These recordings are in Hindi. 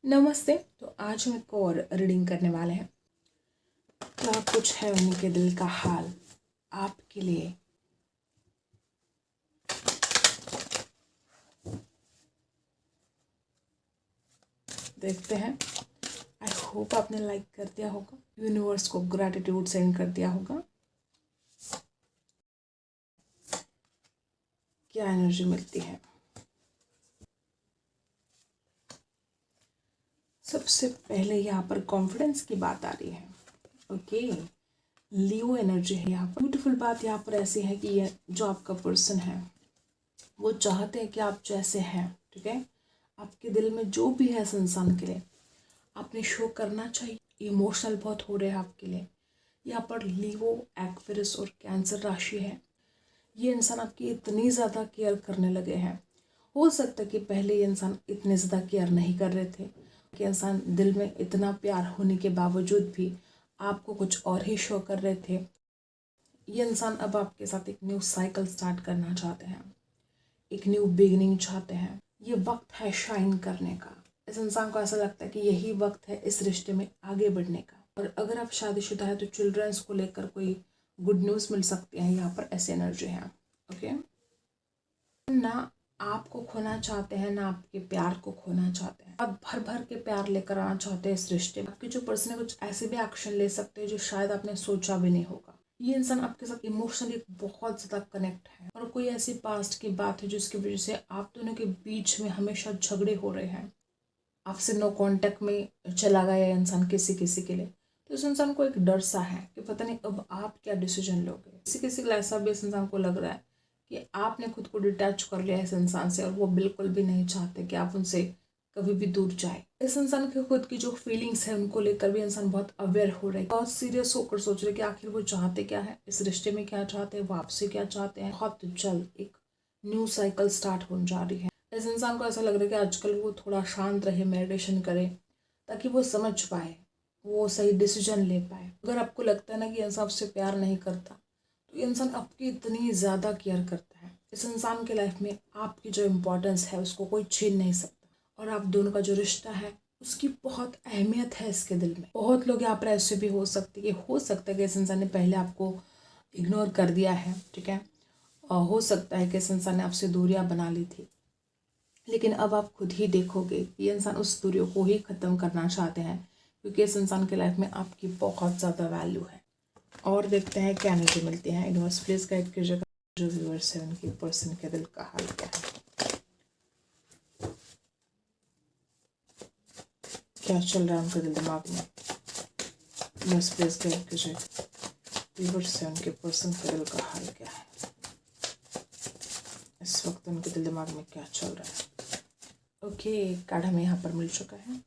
नमस्ते। तो आज हम एक और रीडिंग करने वाले हैं। क्या कुछ है उनके दिल का हाल आपके लिए। देखते हैं। आई होप आपने लाइक कर दिया होगा, यूनिवर्स को ग्रैटिट्यूड सेंड कर दिया होगा। क्या एनर्जी मिलती है। सबसे पहले यहाँ पर कॉन्फिडेंस की बात आ रही है। ओके, लियो एनर्जी है यहाँ पर। ब्यूटीफुल बात यहाँ पर ऐसी है कि ये जो आपका पर्सन है वो चाहते हैं कि आप जैसे हैं, ठीक है। आपके दिल में जो भी है इस इंसान के लिए आपने शो करना चाहिए। इमोशनल बहुत हो रहे हैं आपके लिए। यहाँ पर लीवो, एक्वेरियस और कैंसर राशि है। ये इंसान आपकी इतनी ज़्यादा केयर करने लगे हैं। हो सकता है कि पहले ये इंसान इतने ज़्यादा केयर नहीं कर रहे थे, कि इंसान दिल में इतना प्यार होने के बावजूद भी आपको कुछ और ही शो कर रहे थे। ये इंसान अब आपके साथ एक न्यू साइकिल स्टार्ट करना चाहते हैं, एक न्यू बिगिनिंग चाहते हैं। ये वक्त है शाइन करने का। इस इंसान को ऐसा लगता है कि यही वक्त है इस रिश्ते में आगे बढ़ने का। और अगर आप शादीशुदा है तो चिल्ड्रंस को लेकर कोई गुड न्यूज़ मिल सकती है। यहाँ पर ऐसी एनर्जी है। ओके, ना आपको खोना चाहते हैं ना आपके प्यार को खोना चाहते हैं। आप भर भर के प्यार लेकर आना चाहते हैं इस रिश्ते में। आपके जो पर्सन है कुछ ऐसे भी एक्शन ले सकते हैं जो शायद आपने सोचा भी नहीं होगा। ये इंसान आपके साथ इमोशनली बहुत ज़्यादा कनेक्ट है और कोई ऐसी पास्ट की बात है जिसकी वजह से आप दोनों के बीच में हमेशा झगड़े हो रहे हैं। आपसे नो कांटेक्ट में चला गया है इंसान किसी किसी के लिए। तो इस इंसान को एक डर सा है कि पता नहीं अब आप क्या डिसीजन लोगे। किसी किसी के लिए ऐसा भी इस इंसान को लग रहा है कि आपने खुद को डिटैच कर लिया इस इंसान से और वो बिल्कुल भी नहीं चाहते कि आप उनसे कभी भी दूर जाए। इस इंसान के खुद की जो फीलिंग्स है उनको लेकर भी इंसान बहुत अवेयर हो रहे हैं, बहुत सीरियस होकर सोच रहे कि आखिर वो चाहते क्या है, इस रिश्ते में क्या चाहते हैं, वो आपसे क्या चाहते हैं। बहुत जल्द एक न्यू साइकिल स्टार्ट होने जा रही है। इस इंसान को ऐसा लग रहा है कि आजकल वो थोड़ा शांत रहे, मेडिटेशन करे, ताकि वो समझ पाए, वो सही डिसीजन ले पाए। अगर आपको लगता है ना कि इंसान आपसे प्यार नहीं करता, तो ये इंसान आपकी इतनी ज़्यादा केयर करता है। इस इंसान के लाइफ में आपकी जो इम्पोर्टेंस है उसको कोई छीन नहीं सकता। और आप दोनों का जो रिश्ता है उसकी बहुत अहमियत है इसके दिल में। बहुत लोग यहाँ पर ऐसे भी हो सकते कि इस इंसान ने पहले आपको इग्नोर कर दिया है, ठीक है। और हो सकता है कि इस इंसान ने आपसे दूरियां बना ली थी, लेकिन अब आप खुद ही देखोगे कि ये इंसान उस दूरियों को ही ख़त्म करना चाहते हैं, क्योंकि इस इंसान के लाइफ में आपकी बहुत ज़्यादा वैल्यू है। और देखते हैं क्या एनर्जी मिलती है। यूनिवर्स प्लीज गाइड कीजिएगा जो व्यूअर्स है उनकी पर्सन के दिल का हाल क्या है, क्या चल रहा है उनके दिल दिमाग में। यूनिवर्स प्लीज गाइड कीजिएगा व्यूअर्स है उनके पर्सन के दिल का हाल क्या है, इस वक्त उनके दिल दिमाग में क्या चल रहा है। ओके, कार्ड हमें यहाँ पर मिल चुका है,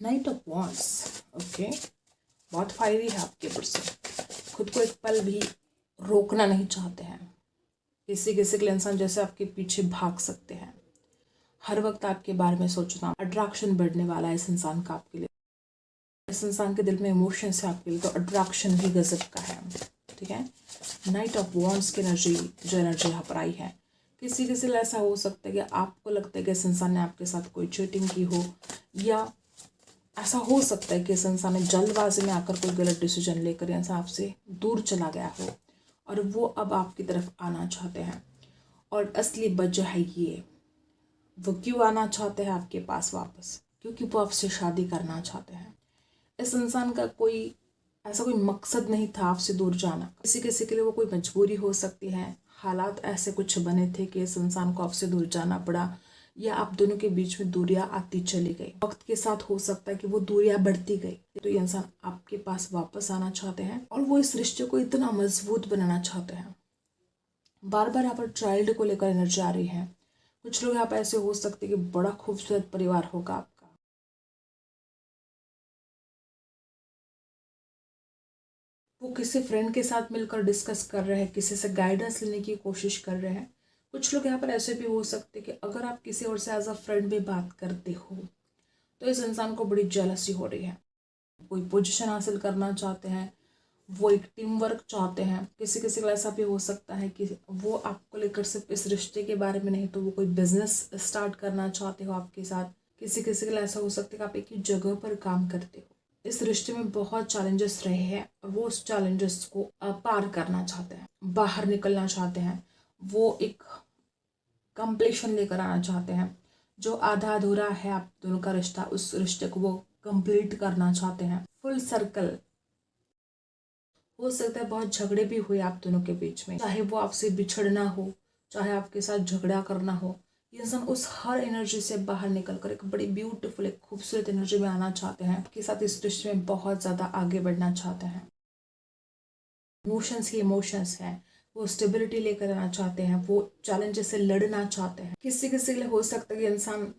नाइट ऑफ वॉन्ड्स। ओके, बहुत फायरी है आपके पर्सन, खुद को एक पल भी रोकना नहीं चाहते हैं। किसी किसी के लिए इंसान जैसे आपके पीछे भाग सकते हैं, हर वक्त आपके बारे में सोचना। अट्रैक्शन बढ़ने वाला है इस इंसान का आपके लिए। इस इंसान के दिल में इमोशंस है आपके लिए, तो अट्रैक्शन भी गजब का है, ठीक है। नाइट ऑफ वॉन्ड्स की एनर्जी, जो एनर्जी यहाँ पर आई है, किसी किसी लिए ऐसा हो सकता है कि आपको लगता है कि इस इंसान ने आपके साथ कोई चीटिंग की हो, या ऐसा हो सकता है कि इस इंसान ने जल्दबाजी में आकर कोई गलत डिसीजन लेकर इंसान आपसे दूर चला गया हो और वो अब आपकी तरफ आना चाहते हैं। और असली वजह है ये, वो क्यों आना चाहते हैं आपके पास वापस, क्योंकि वो आपसे शादी करना चाहते हैं। इस इंसान का कोई ऐसा कोई मकसद नहीं था आपसे दूर जाना। किसी किसी के लिए वो कोई मजबूरी हो सकती है, हालात ऐसे कुछ बने थे कि इस इंसान को आपसे दूर जाना पड़ा, या आप दोनों के बीच में दूरियां आती चली गई। वक्त के साथ हो सकता है कि वो दूरियां बढ़ती गई, तो ये इंसान आपके पास वापस आना चाहते हैं और वो इस रिश्ते को इतना मजबूत बनाना चाहते हैं। बार बार यहाँ पर चाइल्ड को लेकर एनर्जी आ रही है। कुछ लोग यहाँ पर ऐसे हो सकते हैं कि बड़ा खूबसूरत परिवार होगा आपका, वो किसी फ्रेंड के साथ मिलकर डिस्कस कर रहे हैं, किसी से गाइडेंस लेने की कोशिश कर रहे हैं। कुछ लोग यहाँ पर ऐसे भी हो सकते हैं कि अगर आप किसी और से एज अ फ्रेंड भी बात करते हो तो इस इंसान को बड़ी जेलसी हो रही है। कोई पोजीशन हासिल करना चाहते हैं, वो एक टीम वर्क चाहते हैं। किसी किसी को ऐसा भी हो सकता है कि वो आपको लेकर सिर्फ इस रिश्ते के बारे में नहीं, तो वो कोई बिजनेस स्टार्ट करना चाहते हो आपके साथ। किसी किसी के लिए ऐसा हो सकता है कि आप एक ही जगह पर काम करते हो। इस रिश्ते में बहुत चैलेंजेस रहे हैं और वो उस चैलेंजेस को पार करना चाहते हैं, बाहर निकलना चाहते हैं, वो एक कंप्लीशन लेकर आना चाहते हैं। जो आधा अधूरा है आप दोनों का रिश्ता, उस रिश्ते को वो कंप्लीट करना चाहते हैं, फुल सर्कल। हो सकता है बहुत झगड़े भी हुए आप दोनों के बीच में, चाहे वो आपसे बिछड़ना हो, चाहे आपके साथ झगड़ा करना हो। ये इंसान उस हर एनर्जी से बाहर निकल कर एक बड़ी ब्यूटीफुल, एक खूबसूरत एनर्जी में आना चाहते हैं। आपके साथ इस रिश्ते में बहुत ज़्यादा आगे बढ़ना चाहते हैं। इमोशंस ही इमोशंस हैं, वो स्टेबिलिटी लेकर आना चाहते हैं, वो चैलेंजेस से लड़ना चाहते हैं। किसी किसी के लिए हो सकता है कि इंसान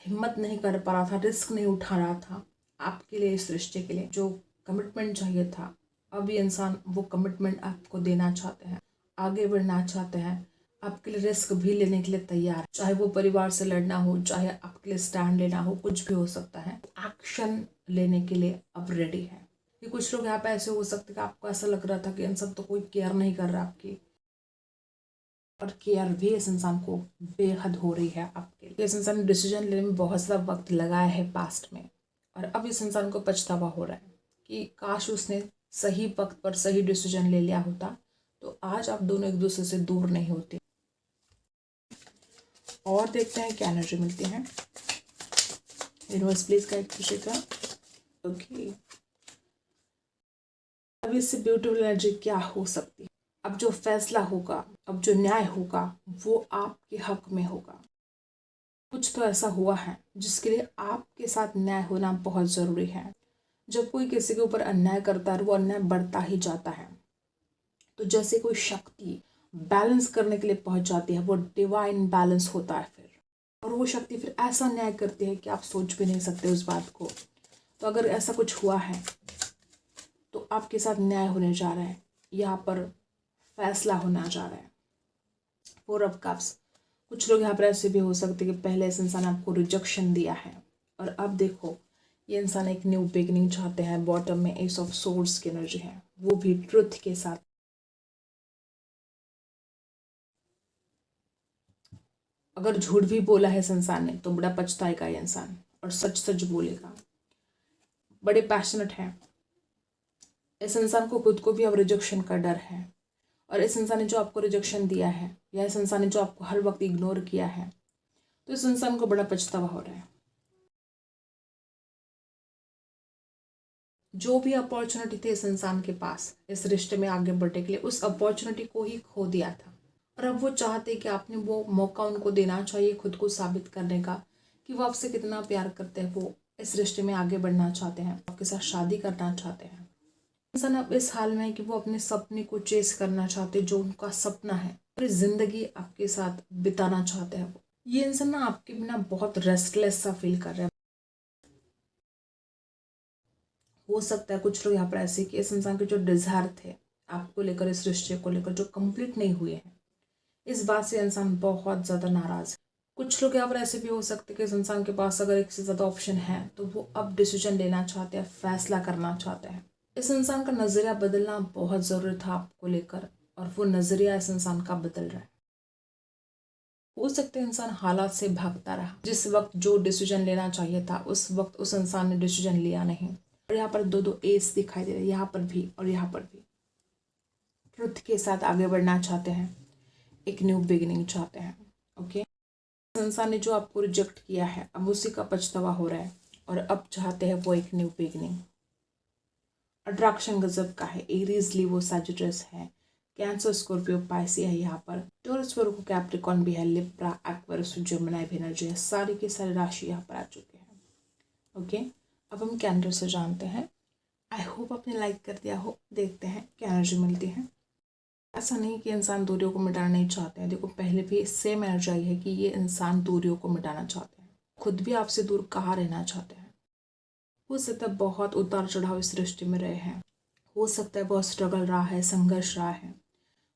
हिम्मत नहीं कर पा रहा था, रिस्क नहीं उठा रहा था आपके लिए, इस रिश्ते के लिए जो कमिटमेंट चाहिए था। अब ये इंसान वो कमिटमेंट आपको देना चाहते हैं, आगे बढ़ना चाहते हैं, आपके लिए रिस्क भी लेने के लिए तैयार, चाहे वो परिवार से लड़ना हो, चाहे आपके लिए स्टैंड लेना हो, कुछ भी हो सकता है। एक्शन लेने के लिए अब रेडी है। कि कुछ लोग यहाँ पे ऐसे हो सकते कि आपको ऐसा लग रहा था कि इन सब तो कोई केयर नहीं कर रहा आपकी, और केयर भी इस इंसान को बेहद हो रही है आपके लिए। इस इंसान ने डिसीजन लेने में बहुत ज़्यादा वक्त लगाया है पास्ट में, और अब इस इंसान को पछतावा हो रहा है कि काश उसने सही वक्त पर सही डिसीजन ले लिया होता तो आज आप दोनों एक दूसरे से दूर नहीं होते। और देखते हैं क्या एनर्जी मिलती है। यूनिवर्स प्लीज गाइड कीजिएगा। ओके, अब इससे ब्यूटीफुल एनर्जी क्या हो सकती है। अब जो फैसला होगा, अब जो न्याय होगा, वो आपके हक में होगा। कुछ तो ऐसा हुआ है जिसके लिए आपके साथ न्याय होना बहुत ज़रूरी है। जब कोई किसी के ऊपर अन्याय करता है वो अन्याय बढ़ता ही जाता है। तो जैसे कोई शक्ति बैलेंस करने के लिए पहुंच जाती है, वो डिवाइन बैलेंस होता है फिर, और वो शक्ति फिर ऐसा न्याय करती है कि आप सोच भी नहीं सकते उस बात को। तो अगर ऐसा कुछ हुआ है तो आपके साथ न्याय होने जा रहा है, यहाँ पर फैसला होना जा रहा है। 4 ऑफ कप्स, कुछ लोग यहाँ पर ऐसे भी हो सकते हैं कि पहले इस इंसान आपको रिजेक्शन दिया है और अब देखो ये इंसान एक न्यू बिगिनिंग चाहते हैं। बॉटम में एस ऑफ सोर्ड्स की एनर्जी है, वो भी ट्रुथ के साथ। अगर झूठ भी बोला है इस इंसान ने तो बड़ा पछताएगा ये इंसान, और सच सच बोलेगा। बड़े पैशनेट हैं इस इंसान को, खुद को भी अब रिजेक्शन का डर है, और इस इंसान ने जो आपको रिजेक्शन दिया है या इस इंसान ने जो आपको हर वक्त इग्नोर किया है तो इस इंसान को बड़ा पछतावा हो रहा है। जो भी अपॉर्चुनिटी थी इस इंसान के पास इस रिश्ते में आगे बढ़ने के लिए, उस अपॉर्चुनिटी को ही खो दिया था, और अब वो चाहते कि आपने वो मौका उनको देना चाहिए खुद को साबित करने का कि वो आपसे कितना प्यार करते हैं। वो इस रिश्ते में आगे बढ़ना चाहते हैं, आपके साथ शादी करना चाहते हैं। इंसान अब इस हाल में है कि वो अपने सपने को चेस करना चाहते हैं, जो उनका सपना है, पूरी जिंदगी आपके साथ बिताना चाहते हैं। वो ये इंसान ना आपके बिना बहुत रेस्टलेस सा फील कर रहा है। हो सकता है कुछ लोग यहाँ पर ऐसे कि इस इंसान के जो डिजायर थे आपको लेकर, इस रिश्ते को लेकर, जो कंप्लीट नहीं हुए हैं, इस बात से इंसान बहुत ज़्यादा नाराज़ है। कुछ लोग यहाँ पर ऐसे भी हो सकते हैं कि इस इंसान के पास अगर एक से ज़्यादा ऑप्शन है तो वो अब डिसीजन लेना चाहते हैं, फैसला करना चाहते हैं। इस इंसान का नज़रिया बदलना बहुत ज़रूरी था आपको लेकर, और वो नज़रिया इस इंसान का बदल रहा है। हो सकता है इंसान हालात से भागता रहा, जिस वक्त जो डिसीजन लेना चाहिए था उस वक्त उस इंसान ने डिसीजन लिया नहीं। और यहाँ पर 2 एस दिखाई दे रहे हैं, यहाँ पर भी और यहाँ पर भी। ट्रुथ के साथ आगे बढ़ना चाहते हैं, एक न्यू बिगिनिंग चाहते हैं। ओके, इंसान ने जो आपको रिजेक्ट किया है अब उसी का पछतावा हो रहा है, और अब चाहते हैं वो एक न्यू बिगिनिंग। अट्रैक्शन गजब का है, एरीज, लियो, सैजिटस है, कैंसर, स्कॉर्पियो, पाइसी है, यहाँ पर टॉरस, वर्गो, कैप्रिकॉर्न भी है, लिब्रा, एक्वेरियस, जेमिनी भी एनर्जी है। सारी की सारी राशि यहाँ पर आ चुके हैं। ओके, अब हम कैलेंडर से जानते हैं। आई होप आपने लाइक कर दिया हो। देखते हैं क्या एनर्जी मिलती है। ऐसा नहीं कि इंसान दूरियों को मिटाना नहीं चाहते हैं। देखो पहले भी सेम एनर्जी आई है कि ये इंसान दूरियों को मिटाना चाहते हैं, खुद भी आपसे दूर कहाँ रहना चाहते हैं। हो सकता है बहुत उतार चढ़ाव इस रिश्ते में रहे हैं, हो सकता है बहुत स्ट्रगल रहा है, संघर्ष रहा है।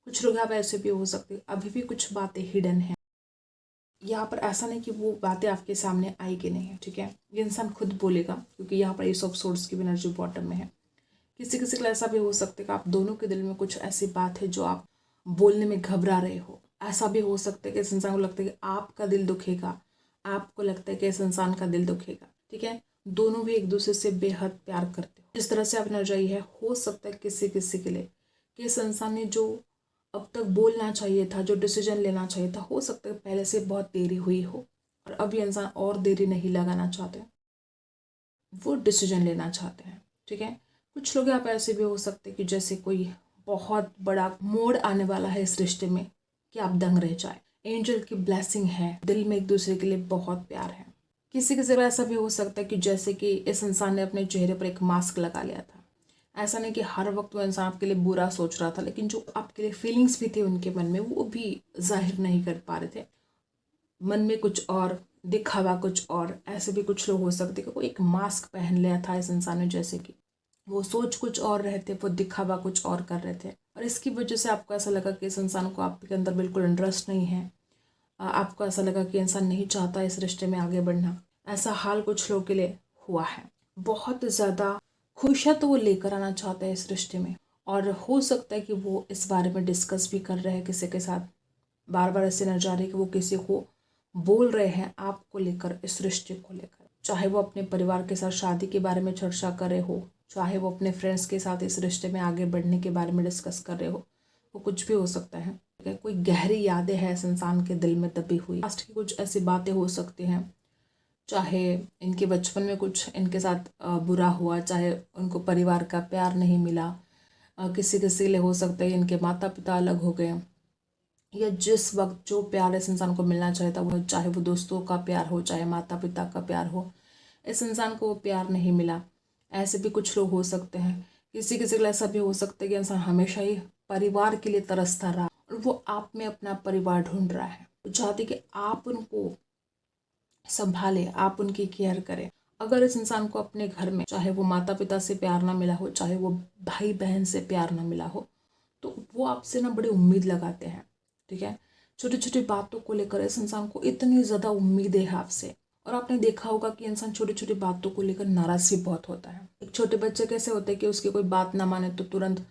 कुछ लोग आप ऐसे भी हो सकते हैं अभी भी कुछ बातें हिडन हैं यहाँ पर। ऐसा नहीं कि वो बातें आपके सामने आई कि नहीं है, ठीक है, ये इंसान खुद बोलेगा, क्योंकि यहाँ पर एस ऑफ सोर्ड्स की एनर्जी बॉटम में है। किसी किसी के लिए ऐसा भी हो सकता है कि आप दोनों के दिल में कुछ ऐसी बात है जो आप बोलने में घबरा रहे हो। ऐसा भी हो सकता है कि इस इंसान को लगता है कि आपका दिल दुखेगा, आपको लगता है कि इस इंसान का दिल दुखेगा, ठीक है। दोनों भी एक दूसरे से बेहद प्यार करते हो। जिस तरह से आप एनर्जी है, हो सकता है किसी किसी के लिए कि इस इंसान ने जो अब तक बोलना चाहिए था, जो डिसीजन लेना चाहिए था, हो सकता है पहले से बहुत देरी हुई हो और अब ये इंसान और देरी नहीं लगाना चाहते, वो डिसीजन लेना चाहते हैं, ठीक है। कुछ लोग आप ऐसे भी हो सकते हैं कि जैसे कोई बहुत बड़ा मोड़ आने वाला है इस रिश्ते में कि आप दंग रह जाए। एंजल की ब्लेसिंग है, दिल में एक दूसरे के लिए बहुत प्यार है। किसी किसी ऐसा भी हो सकता है कि जैसे कि इस इंसान ने अपने चेहरे पर एक मास्क लगा लिया था। ऐसा नहीं कि हर वक्त वो इंसान आपके लिए बुरा सोच रहा था, लेकिन जो आपके लिए फीलिंग्स भी थे उनके मन में, वो भी जाहिर नहीं कर पा रहे थे। मन में कुछ और, दिखावा कुछ और। ऐसे भी कुछ लोग हो सकते कि कोई एक मास्क पहन लिया था इस इंसान ने, जैसे कि वो सोच कुछ और रहे थे, वो दिखावा कुछ और कर रहे थे, और इसकी वजह से आपको ऐसा लगा कि इस इंसान को आपके अंदर बिल्कुल इंटरेस्ट नहीं है। आपको ऐसा लगा कि इंसान नहीं चाहता इस रिश्ते में आगे बढ़ना। ऐसा हाल कुछ लोगों के लिए हुआ है। बहुत ज़्यादा खुशियाँ तो वो लेकर आना चाहते हैं इस रिश्ते में, और हो सकता है कि वो इस बारे में डिस्कस भी कर रहे हैं किसी के साथ। बार बार ऐसे नजर आ रही है कि वो किसी को बोल रहे हैं आपको लेकर, इस रिश्ते को लेकर। चाहे वो अपने परिवार के साथ शादी के बारे में चर्चा कर रहे हो, चाहे वो अपने फ्रेंड्स के साथ इस रिश्ते में आगे बढ़ने के बारे में डिस्कस कर रहे हो, वो कुछ भी हो सकता है। कोई गहरी यादें हैं इस इंसान के दिल में दबी हुई, पास्ट की कुछ ऐसी बातें हो सकती हैं। चाहे इनके बचपन में कुछ इनके साथ बुरा हुआ, चाहे उनको परिवार का प्यार नहीं मिला, किसी किसी के लिए हो सकता है इनके माता पिता अलग हो गए, या जिस वक्त जो प्यार इस इंसान को मिलना चाहिए था, वो चाहे वो दोस्तों का प्यार हो, चाहे माता पिता का प्यार हो, इस इंसान को वो प्यार नहीं मिला। ऐसे भी कुछ लोग हो सकते हैं। किसी किसी के लिए ऐसा भी हो सकता है कि इंसान हमेशा ही परिवार के लिए तरसता रहा और वो आप में अपना परिवार ढूंढ रहा है। वो चाहते कि आप उनको संभाले, आप उनकी केयर करें। अगर इस इंसान को अपने घर में चाहे वो माता पिता से प्यार ना मिला हो, चाहे वो भाई बहन से प्यार ना मिला हो, तो वो आपसे ना बड़ी उम्मीद लगाते हैं, ठीक है। छोटी छोटी बातों को लेकर इस इंसान को इतनी ज़्यादा उम्मीद है आपसे। और आपने देखा होगा कि इंसान छोटी छोटी बातों को लेकर नाराज़ भी बहुत होता है। एक छोटे बच्चे कैसे होते हैं कि उसकी कोई बात ना माने तो तुरंत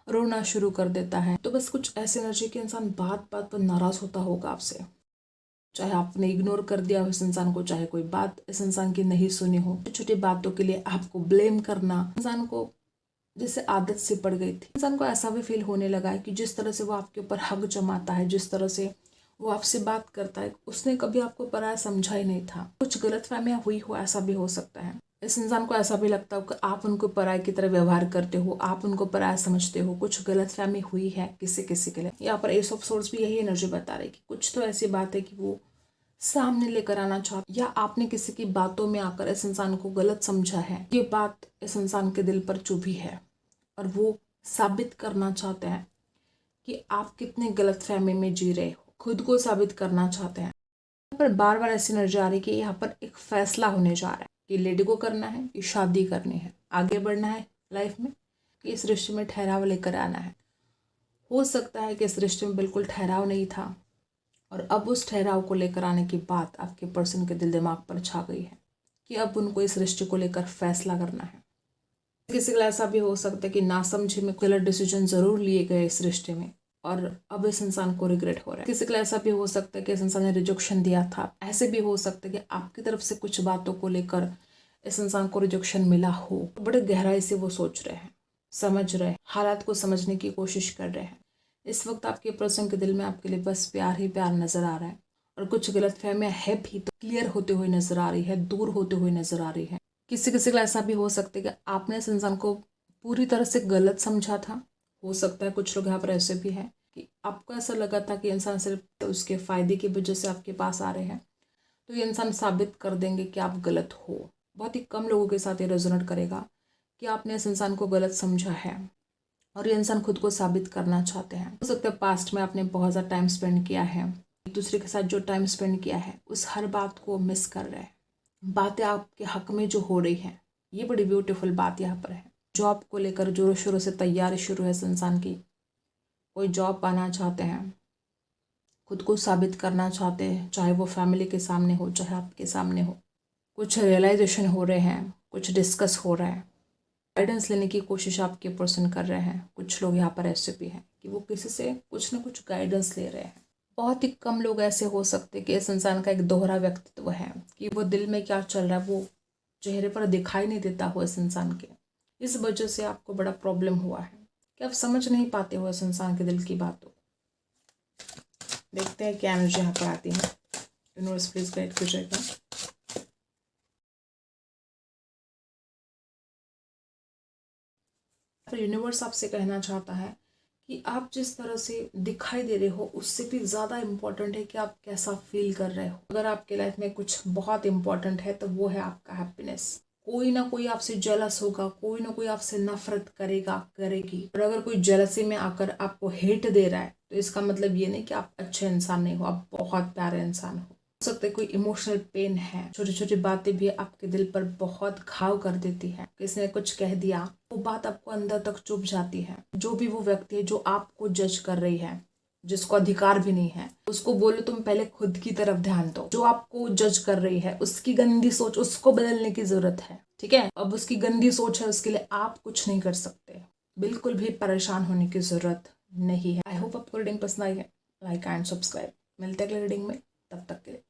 रोना शुरू कर देता है। तो बस कुछ ऐसी एनर्जी कि इंसान बात बात पर नाराज़ होता होगा आपसे। चाहे आपने इग्नोर कर दिया हो इस इंसान को, चाहे कोई बात इस इंसान की नहीं सुनी हो, छोटी छोटी बातों के लिए आपको ब्लेम करना इंसान को जैसे आदत से पड़ गई थी। इंसान को ऐसा भी फील होने लगा है कि जिस तरह से वो आपके ऊपर हक जमाता है, जिस तरह से वो आपसे बात करता है, उसने कभी आपको पराया समझा ही नहीं था। कुछ गलतफहमियां हुई हो, ऐसा भी हो सकता है। इस इंसान को ऐसा भी लगता हो कि आप उनको पराये की तरह व्यवहार करते हो, आप उनको पराया समझते हो। कुछ गलतफहमी हुई है किसी किसी के लिए। यहाँ पर एस ऑफ सोर्ड्स भी यही एनर्जी बता रही कि कुछ तो ऐसी बात है कि वो सामने लेकर आना चाहते, या आपने किसी की बातों में आकर इस इंसान को गलत समझा है। ये बात इस इंसान के दिल पर चुभी है और वो साबित करना चाहते हैं कि आप कितने गलतफहमी में जी रहे हो, खुद को साबित करना चाहते हैं। यहाँ पर बार बार ऐसी नजर आ रही कि यहाँ पर एक फैसला होने जा रहा है कि लेट गो करना है, कि शादी करनी है, आगे बढ़ना है लाइफ में, कि इस रिश्ते में ठहराव लेकर आना है। हो सकता है कि इस रिश्ते में बिल्कुल ठहराव नहीं था और अब उस ठहराव को लेकर आने की बात आपके पर्सन के दिल दिमाग पर छा गई है कि अब उनको इस रिश्ते को लेकर फैसला करना है। किसी का ऐसा भी हो सकता है कि नासमझी में गलत डिसीजन जरूर लिए गए इस रिश्ते में और अब इस इंसान को रिग्रेट हो रहा है। किसी का ऐसा भी हो सकता है कि इस इंसान ने रिजेक्शन दिया था। ऐसे भी हो सकता है कि आपकी तरफ से कुछ बातों को लेकर इस इंसान को रिजेक्शन मिला हो। बड़े गहराई से वो सोच रहे हैं, समझ रहे हैं, हालात को समझने की कोशिश कर रहे हैं। इस वक्त आपके पर्सन के दिल में आपके लिए बस प्यार ही प्यार नजर आ रहा है और कुछ गलतफहमियां है भी तो क्लियर होते हुए नजर आ रही है, दूर होते हुए नजर आ रही है। किसी किसी का ऐसा भी हो सकता है कि आपने इस इंसान को पूरी तरह से गलत समझा था। हो सकता है कुछ लोग यहाँ पर ऐसे भी हैं कि आपको ऐसा लगा था कि इंसान सिर्फ उसके फायदे की वजह से आपके पास आ रहे हैं, तो ये इंसान साबित कर देंगे कि आप गलत हो। बहुत ही कम लोगों के साथ ये रेजोनेट करेगा कि आपने इस इंसान को गलत समझा है और ये इंसान खुद को साबित करना चाहते हैं। हो सकता है पास्ट में आपने बहुत ज़्यादा टाइम स्पेंड किया है, एक दूसरे के साथ जो टाइम स्पेंड किया है उस हर बात को मिस कर रहे हैं। बातें आपके हक में जो हो रही हैं, ये बड़ी ब्यूटीफुल बात यहाँ पर है। जॉब को लेकर जोरों शोरों से तैयारी शुरू है इस इंसान की। कोई जॉब पाना चाहते हैं, खुद को साबित करना चाहते हैं, चाहे वो फैमिली के सामने हो, चाहे आपके सामने हो। कुछ रियलाइजेशन हो रहे हैं, कुछ डिस्कस हो रहा है, गाइडेंस लेने की कोशिश आपके पर्सन कर रहे हैं। कुछ लोग यहाँ पर ऐसे भी हैं कि वो किसी से कुछ ना कुछ गाइडेंस ले रहे हैं। बहुत ही कम लोग ऐसे हो सकते कि इस इंसान का एक दोहरा व्यक्तित्व है, कि वो दिल में क्या चल रहा है वो चेहरे पर दिखाई नहीं देता हो इस इंसान के। इस वजह से आपको बड़ा प्रॉब्लम हुआ है कि आप समझ नहीं पाते हो इस इंसान के दिल की बातों। देखते हैं क्या एनर्जी यहाँ पर आती है। यूनिवर्स प्लीज गाइड कीजिएगा। यूनिवर्स आपसे कहना चाहता है कि आप जिस तरह से दिखाई दे रहे हो उससे भी ज़्यादा इम्पोर्टेंट है कि आप कैसा फील कर रहे हो। अगर आपके लाइफ में कुछ बहुत इम्पोर्टेंट है तो वो है आपका हैप्पीनेस। कोई ना कोई आपसे जेलस होगा, कोई ना कोई आपसे नफरत करेगा, करेगी। और अगर कोई जेलसी में आकर आपको हेट दे रहा है तो इसका मतलब ये नहीं कि आप अच्छे इंसान नहीं हो, आप बहुत प्यारे इंसान हो सकते हैं। कोई इमोशनल पेन है, छोटी छोटी बातें भी आपके दिल पर बहुत घाव कर देती है। किसी ने कुछ कह दिया, वो बात आपको अंदर तक चुभ जाती है। जो भी वो व्यक्ति है जो आपको जज कर रही है, जिसको अधिकार भी नहीं है, उसको बोलो तुम पहले खुद की तरफ ध्यान दो। जो आपको जज कर रही है उसकी गंदी सोच, उसको बदलने की जरूरत है, ठीक है। अब उसकी गंदी सोच है, उसके लिए आप कुछ नहीं कर सकते। बिल्कुल भी परेशान होने की जरूरत नहीं है। आई होप आपको रीडिंग पसंद आई है। Like and subscribe. मिलते हैं अगले रीडिंग में, तब तक के लिए।